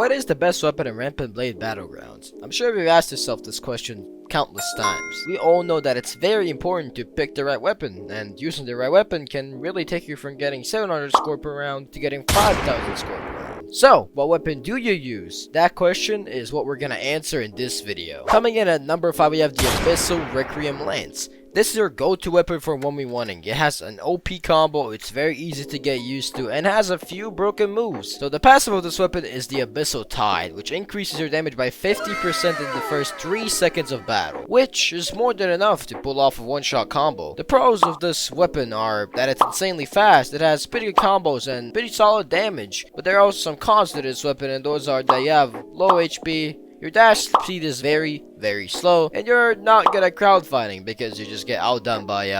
what is the best weapon in Rampant Blade Battlegrounds? I'm sure we've asked yourself this question countless times. We all know that it's very important to pick the right weapon, and using the right weapon can really take you from getting 700 score per round to getting 5,000 score per round. So, what weapon do you use? That question is what we're gonna answer in this video. Coming in at number 5, we have the Abyssal Requiem Lance. This is your go-to weapon for 1v1ing. It has an OP combo, it's very easy to get used to, and has a few broken moves. So the passive of this weapon is the Abyssal Tide, which increases your damage by 50% in the first 3 seconds of battle, which is more than enough to pull off a one-shot combo. The pros of this weapon are that it's insanely fast, it has pretty good combos and pretty solid damage, but there are also some cons to this weapon, and those are that you have low HP, your dash speed is very slow, and you're not good at crowd fighting because you just get outdone by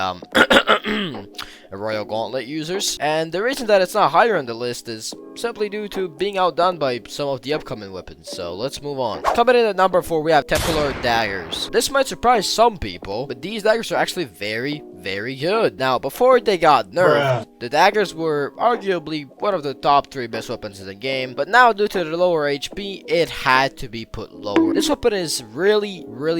Royal Gauntlet users. And the reason that it's not higher on the list is simply due to being outdone by some of the upcoming weapons. So let's move on. Coming in at number 4, we have Templar Daggers. This might surprise some people, but these daggers are actually very good. Now, before they got nerfed, the daggers were arguably one of the top 3 best weapons in the game, but now due to the lower HP, it had to be put lower. This weapon is really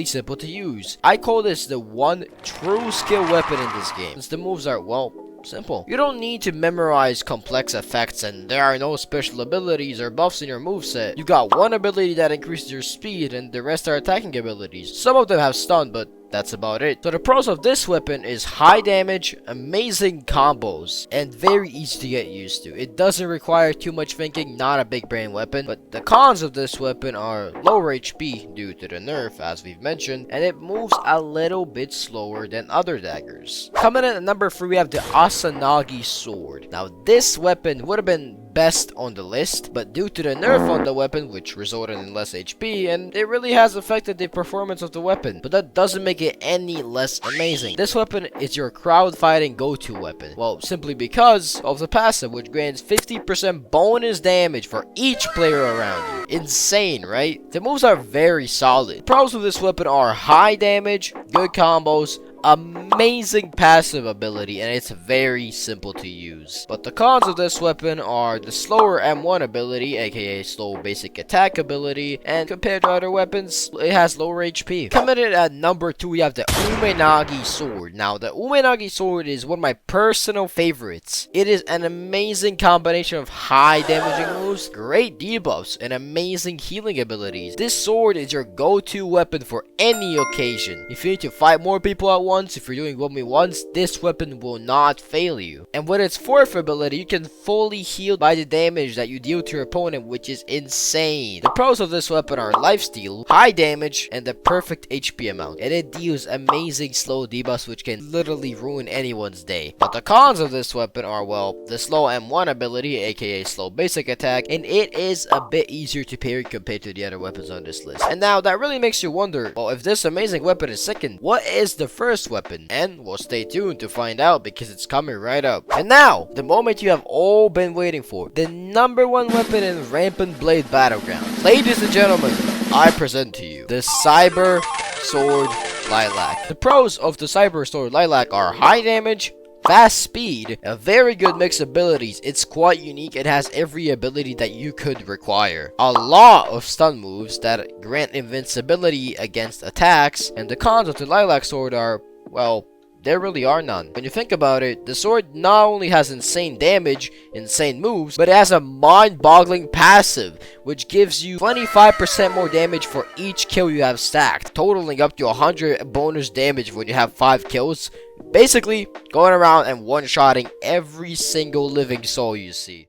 simple to use. I call this the one true skill weapon in this game, since the moves are, well, simple. You don't need to memorize complex effects, and there are no special abilities or buffs in your moveset. You got one ability that increases your speed, and the rest are attacking abilities. Some of them have stun, but that's about it. So the pros of this weapon is high damage, amazing combos, and very easy to get used to. It doesn't require too much thinking, not a big brain weapon. But the cons of this weapon are lower HP due to the nerf, as we've mentioned, and it moves a little bit slower than other daggers. Coming in at number 3, we have the Asunagi Sword. Now this weapon would have been best on the list, but due to the nerf on the weapon, which resulted in less HP, and it really has affected the performance of the weapon, but that doesn't make it any less amazing. This weapon is your crowd fighting go-to weapon, well, simply because of the passive, which grants 50% bonus damage for each player around you. Insane, right? The moves are very solid. The pros of this weapon are high damage, good combos, amazing passive ability, and it's very simple to use. But the cons of this weapon are the slower M1 ability, aka slow basic attack ability, and compared to other weapons, it has lower HP. Coming in at number 2, we have the Umenagi Sword. Now, the Umenagi Sword is one of my personal favorites. It is an amazing combination of high damaging moves, great debuffs, and amazing healing abilities. This sword is your go-to weapon for any occasion. If you need to fight more people at once, if you're doing 1v1s, this weapon will not fail you. And with its 4th ability, you can fully heal by the damage that you deal to your opponent, which is insane. The pros of this weapon are lifesteal, high damage, and the perfect HP amount. And it deals amazing slow debuffs, which can literally ruin anyone's day. But the cons of this weapon are, well, the slow M1 ability, aka slow basic attack, and it is a bit easier to parry compared to the other weapons on this list. And now that really makes you wonder, well, if this amazing weapon is second, what is the first weapon? And well, stay tuned to find out, because it's coming right up. And now, the moment you have all been waiting for, the number 1 weapon in Rampant Blade Battlegrounds. Ladies and gentlemen, I present to you the Cyber Sword Lilac. The pros of the Cyber Sword Lilac are high damage, fast speed, a very good mix of abilities. It's quite unique. It has every ability that you could require. A lot of stun moves that grant invincibility against attacks. And the cons of the Lilac Sword are, well, there really are none. When you think about it, the sword not only has insane damage, insane moves, but it has a mind-boggling passive, which gives you 25% more damage for each kill you have stacked, totaling up to 100 bonus damage when you have 5 kills. Basically, going around and one-shotting every single living soul you see.